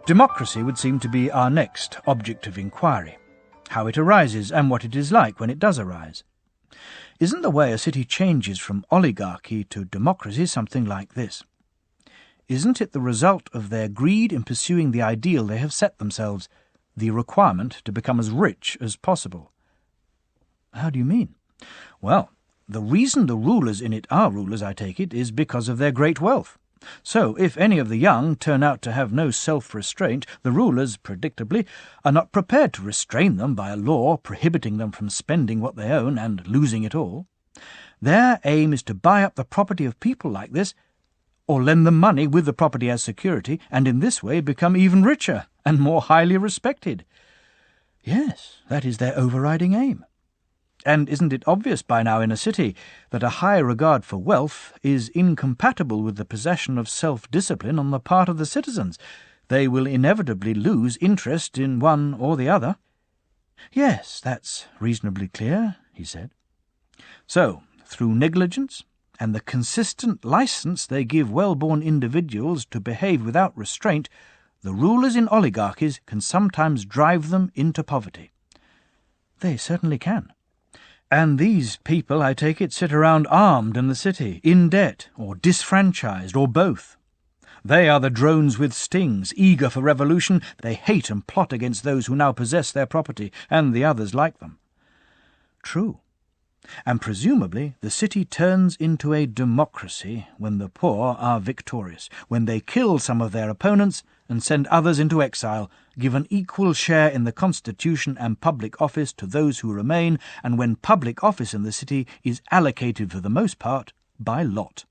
Democracy would seem to be our next object of inquiry, how it arises and what it is like when it does arise. Isn't the way a city changes from oligarchy to democracy something like this? Isn't it the result of their greed in pursuing the ideal they have set themselves, the requirement to become as rich as possible? How do you mean? Well, the reason the rulers in it are rulers, I take it, is because of their great wealth. So, if any of the young turn out to have no self-restraint, the rulers, predictably, are not prepared to restrain them by a law prohibiting them from spending what they own and losing it all. Their aim is to buy up the property of people like this, or lend them money with the property as security, and in this way become even richer and more highly respected. Yes, that is their overriding aim. And isn't it obvious by now in a city that a high regard for wealth is incompatible with the possession of self-discipline on the part of the citizens? They will inevitably lose interest in one or the other. Yes, that's reasonably clear, he said. So, through negligence and the consistent license they give well-born individuals to behave without restraint, the rulers in oligarchies can sometimes drive them into poverty. They certainly can. And these people, I take it, sit around armed in the city, in debt, or disfranchised, or both. They are the drones with stings, eager for revolution. They hate and plot against those who now possess their property, and the others like them. True. And presumably the city turns into a democracy when the poor are victorious, when they kill some of their opponents and send others into exile, give an equal share in the constitution and public office to those who remain, and when public office in the city is allocated for the most part by lot.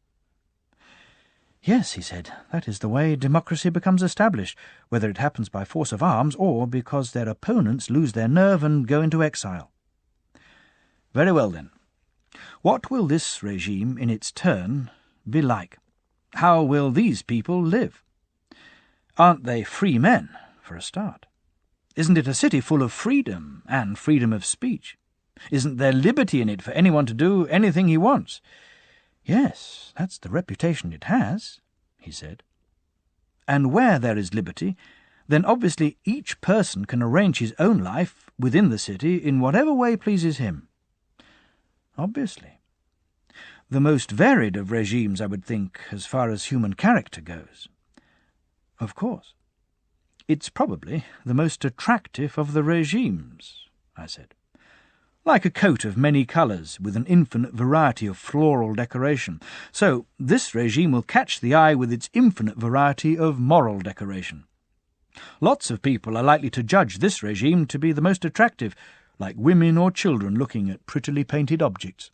Yes, he said, that is the way democracy becomes established, whether it happens by force of arms or because their opponents lose their nerve and go into exile. Very well, then. What will this regime, in its turn, be like? How will these people live? Aren't they free men, for a start? Isn't it a city full of freedom and freedom of speech? Isn't there liberty in it for anyone to do anything he wants? Yes, that's the reputation it has, he said. And where there is liberty, then obviously each person can arrange his own life within the city in whatever way pleases him. Obviously. The most varied of regimes, I would think, as far as human character goes. Of course. It's probably the most attractive of the regimes, I said. Like a coat of many colours, with an infinite variety of floral decoration. So this regime will catch the eye with its infinite variety of moral decoration. Lots of people are likely to judge this regime to be the most attractive, like women or children looking at prettily painted objects.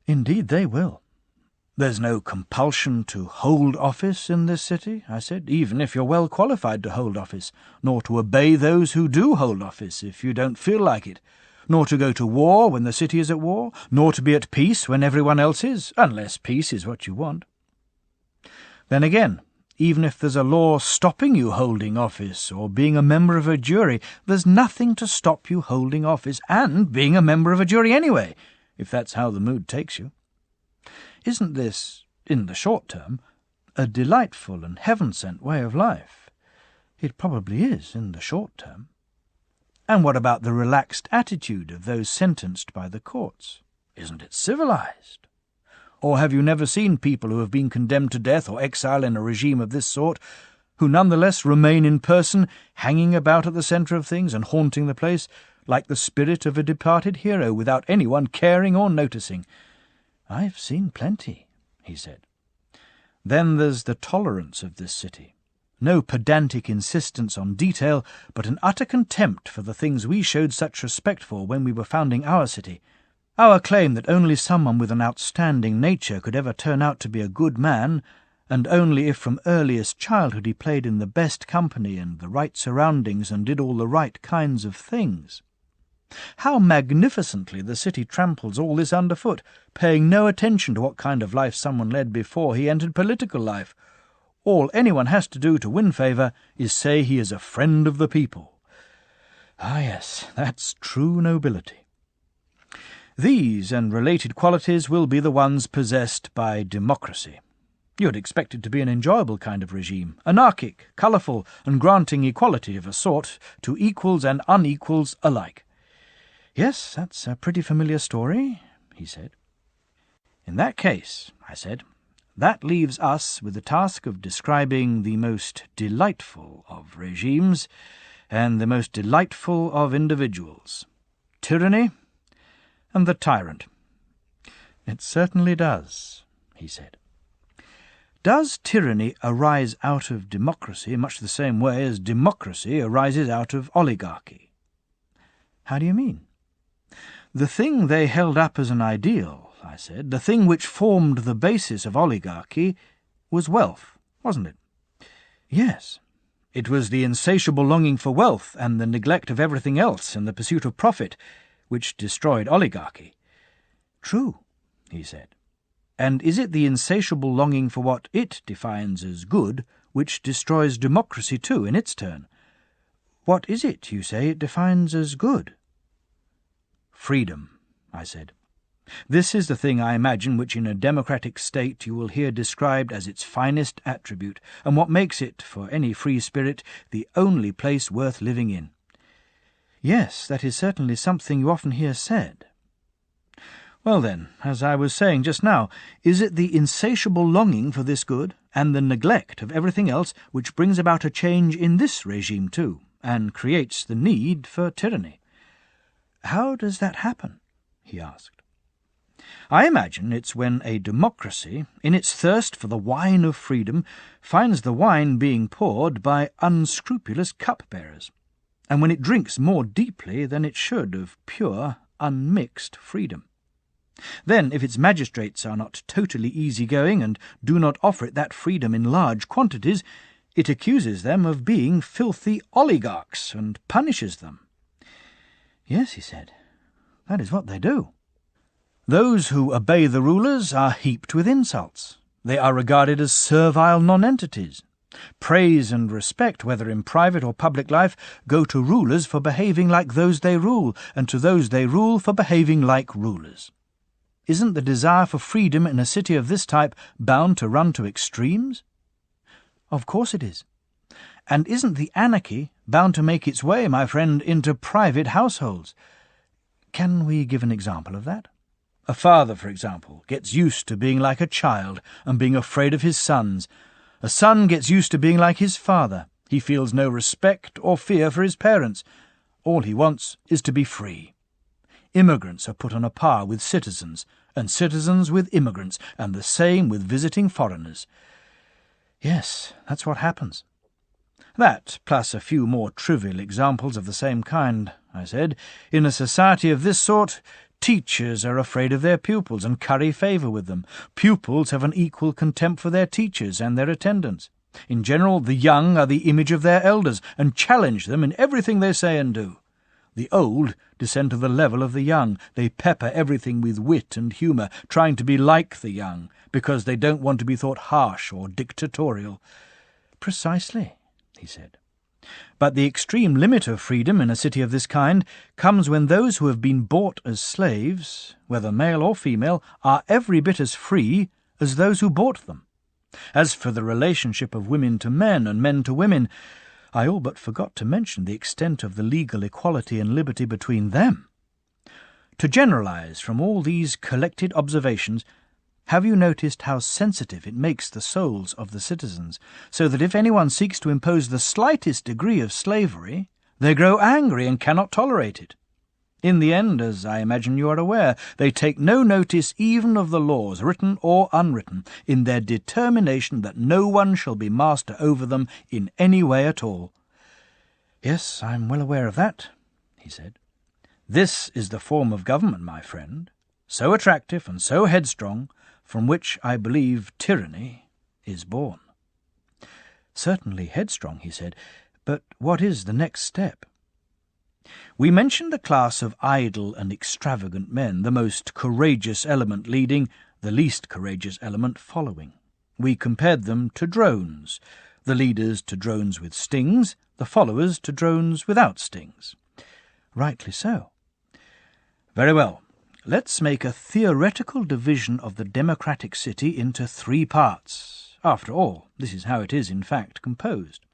Indeed they will. There's no compulsion to hold office in this city, I said, even if you're well qualified to hold office, nor to obey those who do hold office if you don't feel like it, nor to go to war when the city is at war, nor to be at peace when everyone else is, unless peace is what you want. Then again, even if there's a law stopping you holding office or being a member of a jury, there's nothing to stop you holding office and being a member of a jury anyway, if that's how the mood takes you. Isn't this, in the short term, a delightful and heaven-sent way of life? It probably is in the short term. And what about the relaxed attitude of those sentenced by the courts? Isn't it civilized? Or have you never seen people who have been condemned to death or exile in a regime of this sort, who nonetheless remain in person, hanging about at the centre of things and haunting the place, like the spirit of a departed hero, without anyone caring or noticing? I've seen plenty, he said. Then there's the tolerance of this city. No pedantic insistence on detail, but an utter contempt for the things we showed such respect for when we were founding our city. Our claim that only someone with an outstanding nature could ever turn out to be a good man, and only if from earliest childhood he played in the best company and the right surroundings and did all the right kinds of things. How magnificently the city tramples all this underfoot, paying no attention to what kind of life someone led before he entered political life. All anyone has to do to win favour is say he is a friend of the people. Ah, yes, that's true nobility. These and related qualities will be the ones possessed by democracy. You'd expect it to be an enjoyable kind of regime, anarchic, colourful, and granting equality of a sort to equals and unequals alike. Yes, that's a pretty familiar story, he said. In that case, I said, that leaves us with the task of describing the most delightful of regimes and the most delightful of individuals, tyranny and the tyrant. It certainly does, he said. Does tyranny arise out of democracy in much the same way as democracy arises out of oligarchy? How do you mean? The thing they held up as an ideal, I said, the thing which formed the basis of oligarchy, was wealth, wasn't it? Yes. It was the insatiable longing for wealth and the neglect of everything else in the pursuit of profit which destroyed oligarchy. True, he said. And is it the insatiable longing for what it defines as good which destroys democracy too in its turn? What is it, you say, it defines as good? Freedom, I said. This is the thing, I imagine, which in a democratic state you will hear described as its finest attribute, and what makes it, for any free spirit, the only place worth living in. Yes, that is certainly something you often hear said. Well then, as I was saying just now, is it the insatiable longing for this good, and the neglect of everything else, which brings about a change in this regime too, and creates the need for tyranny? How does that happen? He asked. I imagine it's when a democracy, in its thirst for the wine of freedom, finds the wine being poured by unscrupulous cupbearers, and when it drinks more deeply than it should of pure, unmixed freedom. Then, if its magistrates are not totally easy-going and do not offer it that freedom in large quantities, it accuses them of being filthy oligarchs and punishes them. Yes, he said, that is what they do. Those who obey the rulers are heaped with insults. They are regarded as servile nonentities. Praise and respect, whether in private or public life, go to rulers for behaving like those they rule, and to those they rule for behaving like rulers. Isn't the desire for freedom in a city of this type bound to run to extremes? Of course it is. And isn't the anarchy bound to make its way, my friend, into private households? Can we give an example of that? A father, for example, gets used to being like a child and being afraid of his sons. A son gets used to being like his father. He feels no respect or fear for his parents. All he wants is to be free. Immigrants are put on a par with citizens, and citizens with immigrants, and the same with visiting foreigners. Yes, that's what happens. That, plus a few more trivial examples of the same kind, I said. In a society of this sort, teachers are afraid of their pupils and curry favour with them. Pupils have an equal contempt for their teachers and their attendants. In general, the young are the image of their elders and challenge them in everything they say and do. The old descend to the level of the young. They pepper everything with wit and humour, trying to be like the young, because they don't want to be thought harsh or dictatorial. Precisely, he said. But the extreme limit of freedom in a city of this kind comes when those who have been bought as slaves, whether male or female, are every bit as free as those who bought them. As for the relationship of women to men and men to women, I all but forgot to mention the extent of the legal equality and liberty between them. To generalize from all these collected observations, have you noticed how sensitive it makes the souls of the citizens, so that if anyone seeks to impose the slightest degree of slavery, they grow angry and cannot tolerate it? In the end, as I imagine you are aware, they take no notice even of the laws, written or unwritten, in their determination that no one shall be master over them in any way at all. Yes, I'm well aware of that, he said. This is the form of government, my friend, so attractive and so headstrong, from which I believe tyranny is born. Certainly headstrong, he said, but what is the next step? We mentioned the class of idle and extravagant men, the most courageous element leading, the least courageous element following. We compared them to drones, the leaders to drones with stings, the followers to drones without stings. Rightly so. Very well. Let's make a theoretical division of the democratic city into 3 parts, after all, this is how it is in fact composed.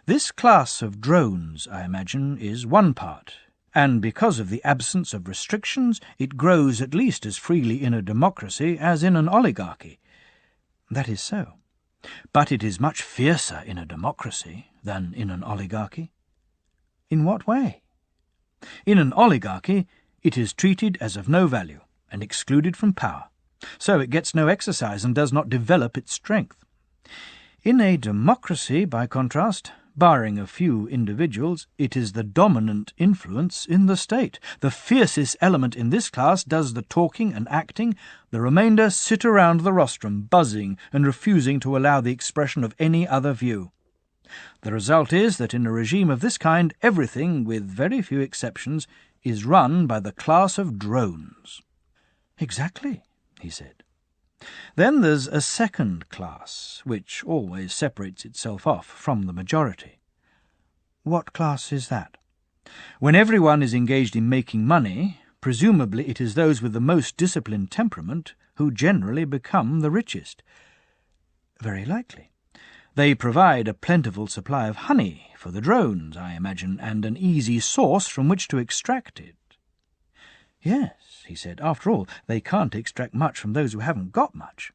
This class of drones, I imagine, is one part, and because of the absence of restrictions, it grows at least as freely in a democracy as in an oligarchy. That is so. But it is much fiercer in a democracy than in an oligarchy. In what way? In an oligarchy, it is treated as of no value and excluded from power, so it gets no exercise and does not develop its strength. In a democracy, by contrast, barring a few individuals, it is the dominant influence in the state. The fiercest element in this class does the talking and acting. The remainder sit around the rostrum, buzzing and refusing to allow the expression of any other view. The result is that in a regime of this kind, everything, with very few exceptions, is run by the class of drones. Exactly, he said. Then there's a second class, which always separates itself off from the majority. What class is that? When everyone is engaged in making money, presumably it is those with the most disciplined temperament who generally become the richest. Very likely. They provide a plentiful supply of honey for the drones, I imagine, and an easy source from which to extract it. Yes, he said, after all, they can't extract much from those who haven't got much.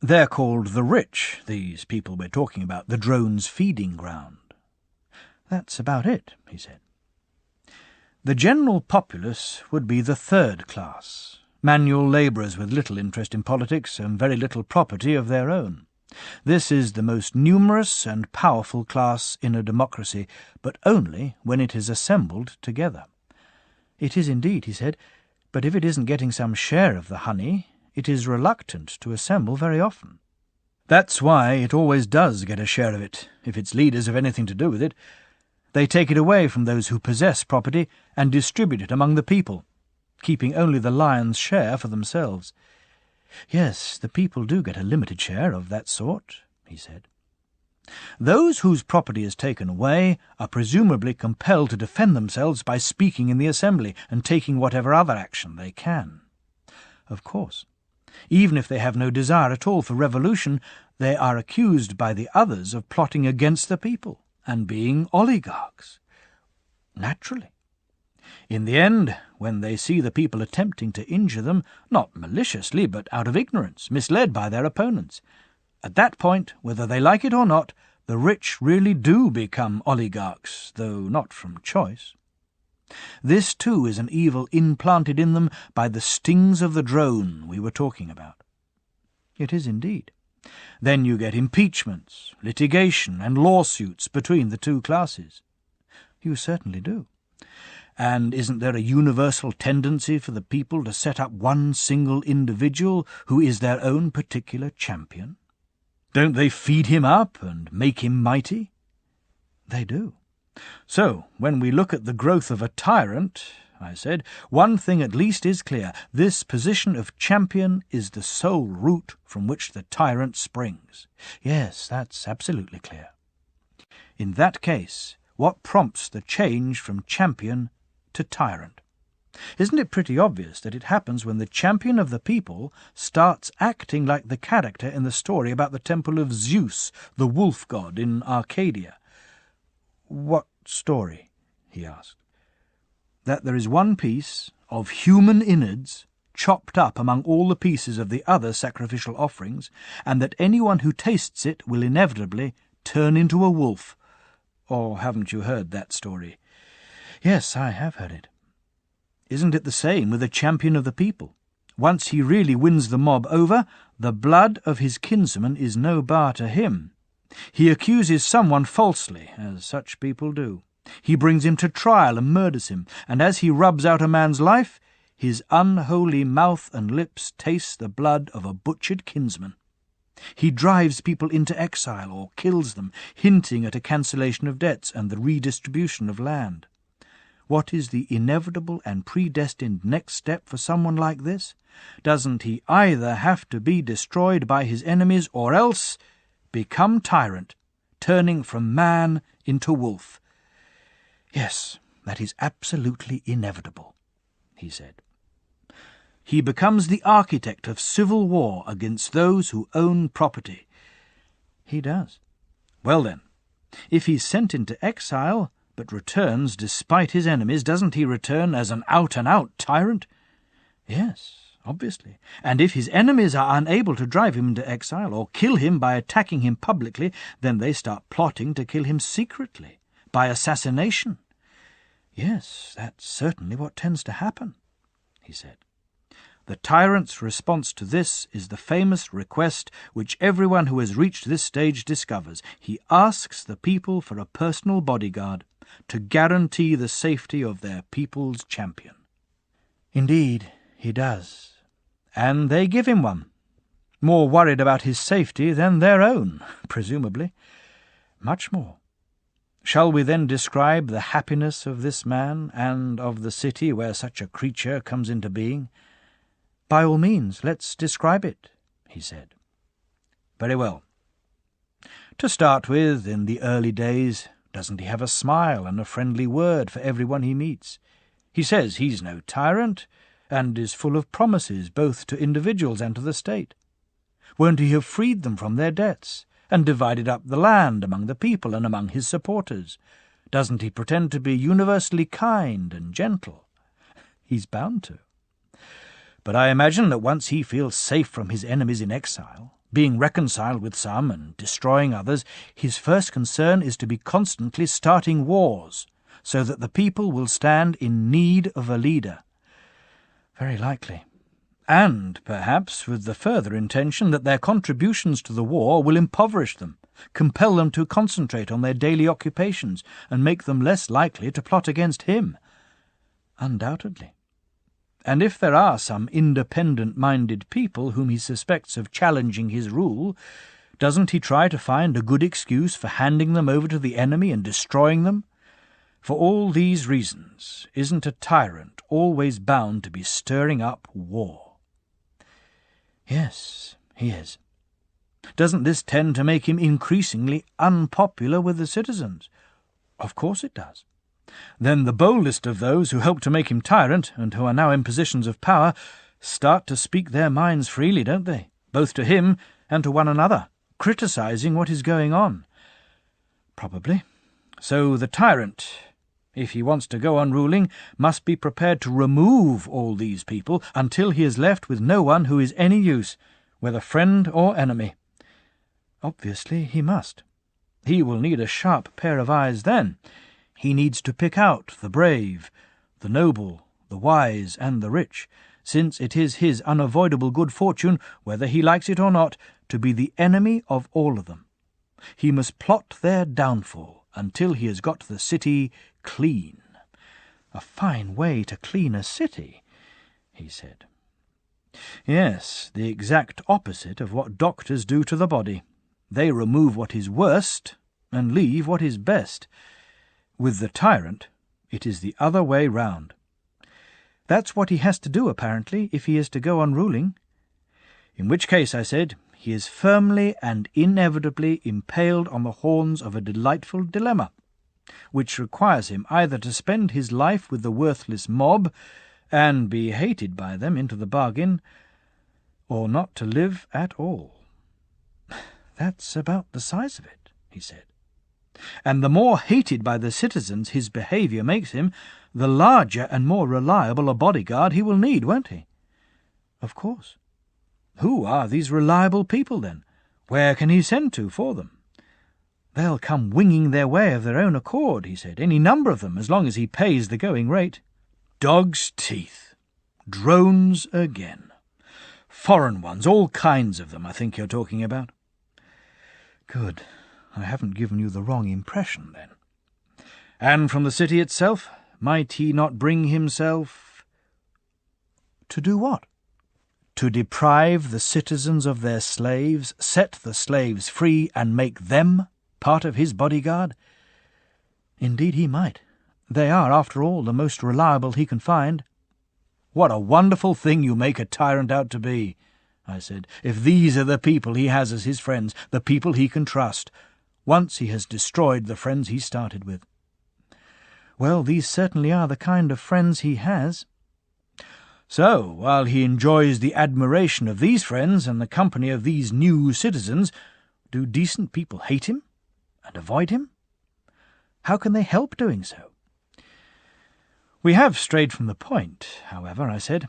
They're called the rich, these people we're talking about, the drones' feeding ground. That's about it, he said. The general populace would be the third class, manual labourers with little interest in politics and very little property of their own. This is the most numerous and powerful class in a democracy, but only when it is assembled together. It is indeed, he said, but if it isn't getting some share of the honey, it is reluctant to assemble very often. That's why it always does get a share of it, if its leaders have anything to do with it. They take it away from those who possess property and distribute it among the people, keeping only the lion's share for themselves. Yes, the people do get a limited share of that sort, he said. Those whose property is taken away are presumably compelled to defend themselves by speaking in the assembly and taking whatever other action they can. Of course. Even if they have no desire at all for revolution, they are accused by the others of plotting against the people and being oligarchs. Naturally. In the end, when they see the people attempting to injure them, not maliciously but out of ignorance, misled by their opponents, at that point, whether they like it or not, the rich really do become oligarchs, though not from choice. This, too, is an evil implanted in them by the stings of the drone we were talking about. It is indeed. Then you get impeachments, litigation, and lawsuits between the two classes. You certainly do. And isn't there a universal tendency for the people to set up one single individual who is their own particular champion? Don't they feed him up and make him mighty? They do. So, when we look at the growth of a tyrant, I said, one thing at least is clear. This position of champion is the sole root from which the tyrant springs. Yes, that's absolutely clear. In that case, what prompts the change from champion to tyrant? Isn't it pretty obvious that it happens when the champion of the people starts acting like the character in the story about the temple of Zeus, the wolf god in Arcadia? What story? He asked. That there is one piece of human innards chopped up among all the pieces of the other sacrificial offerings, and that anyone who tastes it will inevitably turn into a wolf. Or haven't you heard that story? Yes, I have heard it. Isn't it the same with a champion of the people? Once he really wins the mob over, the blood of his kinsman is no bar to him. He accuses someone falsely, as such people do. He brings him to trial and murders him, and as he rubs out a man's life, his unholy mouth and lips taste the blood of a butchered kinsman. He drives people into exile or kills them, hinting at a cancellation of debts and the redistribution of land. What is the inevitable and predestined next step for someone like this? Doesn't he either have to be destroyed by his enemies or else become tyrant, turning from man into wolf? Yes, that is absolutely inevitable, he said. He becomes the architect of civil war against those who own property, He does. Well then, if he's sent into exile, but returns despite his enemies, doesn't he return as an out-and-out tyrant? Yes, obviously. And if his enemies are unable to drive him into exile or kill him by attacking him publicly, then they start plotting to kill him secretly, by assassination. Yes, that's certainly what tends to happen, he said. The tyrant's response to this is the famous request which everyone who has reached this stage discovers. He asks the people for a personal bodyguard to guarantee the safety of their people's champion. Indeed, he does. And they give him one. More worried about his safety than their own, presumably. Much more. Shall we then describe the happiness of this man and of the city where such a creature comes into being? By all means, let's describe it, he said. Very well. To start with, in the early days, doesn't he have a smile and a friendly word for everyone he meets? He says he's no tyrant, and is full of promises both to individuals and to the state. Won't he have freed them from their debts, and divided up the land among the people and among his supporters? Doesn't he pretend to be universally kind and gentle? He's bound to. But I imagine that once he feels safe from his enemies in exile, being reconciled with some and destroying others, his first concern is to be constantly starting wars, so that the people will stand in need of a leader. Very likely. And, perhaps, with the further intention that their contributions to the war will impoverish them, compel them to concentrate on their daily occupations, and make them less likely to plot against him. Undoubtedly. And if there are some independent-minded people whom he suspects of challenging his rule, doesn't he try to find a good excuse for handing them over to the enemy and destroying them? For all these reasons, isn't a tyrant always bound to be stirring up war? Yes, he is. Doesn't this tend to make him increasingly unpopular with the citizens? Of course it does. Then the boldest of those who helped to make him tyrant, and who are now in positions of power, start to speak their minds freely, don't they? Both to him and to one another, criticizing what is going on. Probably. So the tyrant, if he wants to go on ruling, must be prepared to remove all these people until he is left with no one who is any use, whether friend or enemy. Obviously he must. He will need a sharp pair of eyes then. He needs to pick out the brave, the noble, the wise, and the rich, since it is his unavoidable good fortune, whether he likes it or not, to be the enemy of all of them. He must plot their downfall until he has got the city clean. A fine way to clean a city, he said. Yes, the exact opposite of what doctors do to the body. They remove what is worst and leave what is best. With the tyrant, it is the other way round. That's what he has to do, apparently, if he is to go on ruling. In which case, I said, he is firmly and inevitably impaled on the horns of a delightful dilemma, which requires him either to spend his life with the worthless mob, and be hated by them into the bargain, or not to live at all. That's about the size of it, he said. And the more hated by the citizens his behaviour makes him, the larger and more reliable a bodyguard he will need, won't he? Of course. Who are these reliable people, then? Where can he send to for them? They'll come winging their way of their own accord, he said, any number of them, as long as he pays the going rate. Dog's teeth. Drones again. Foreign ones, all kinds of them, I think you're talking about. Good. I haven't given you the wrong impression, then. And from the city itself, might he not bring himself... To do what? To deprive the citizens of their slaves, set the slaves free, and make them part of his bodyguard? Indeed he might. They are, after all, the most reliable he can find. What a wonderful thing you make a tyrant out to be, I said, if these are the people he has as his friends, the people he can trust, once he has destroyed the friends he started with. Well, these certainly are the kind of friends he has. So, while he enjoys the admiration of these friends and the company of these new citizens, Do decent people hate him and avoid him? How can they help doing so? We have strayed from the point, however, I said.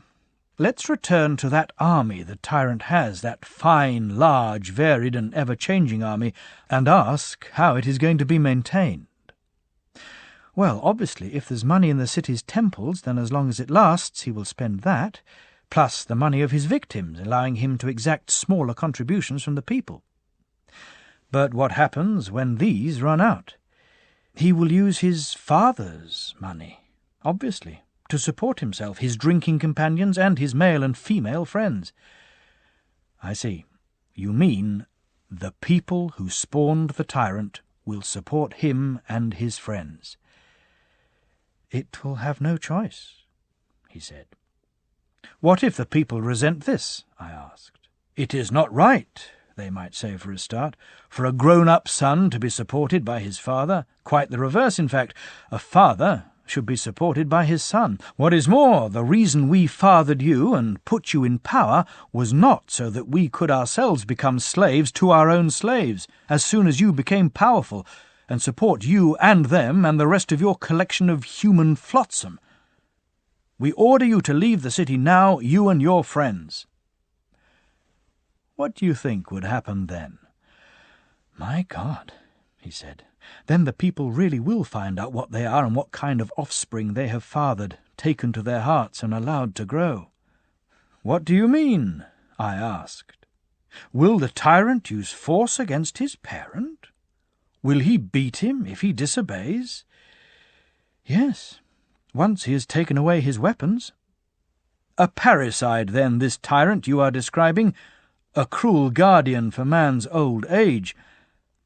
Let's return to that army the tyrant has, that fine, large, varied and ever-changing army, and ask how it is going to be maintained. Well, obviously, if there's money in the city's temples, then as long as it lasts he will spend that, plus the money of his victims, allowing him to exact smaller contributions from the people. But what happens when these run out? He will use his father's money, obviously, to support himself, his drinking companions, and his male and female friends. I see. You mean the people who spawned the tyrant will support him and his friends. It will have no choice, he said. What if the people resent this? I asked. It is not right, they might say for a start, for a grown-up son to be supported by his father. Quite the reverse, in fact. A father should be supported by his son. What is more, the reason we fathered you and put you in power was not so that we could ourselves become slaves to our own slaves as soon as you became powerful, and support you and them and the rest of your collection of human flotsam. We order you to leave the city now, you and your friends. What do you think would happen then? My God, he said, then the people really will find out what they are and what kind of offspring they have fathered, taken to their hearts and allowed to grow. What do you mean? I asked. Will the tyrant use force against his parent? Will he beat him if he disobeys? Yes, once he has taken away his weapons. A parricide, then, this tyrant you are describing, a cruel guardian for man's old age.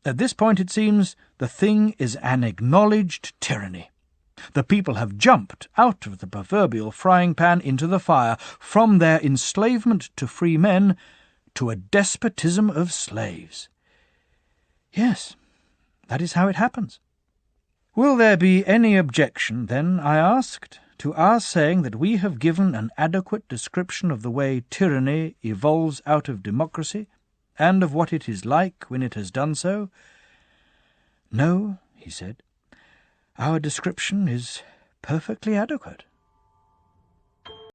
At this point, it seems, the thing is an acknowledged tyranny. The people have jumped out of the proverbial frying pan into the fire, from their enslavement to free men to a despotism of slaves. Yes, that is how it happens. Will there be any objection, then, I asked, to our saying that we have given an adequate description of the way tyranny evolves out of democracy, and of what it is like when it has done so? No, he said, our description is perfectly adequate.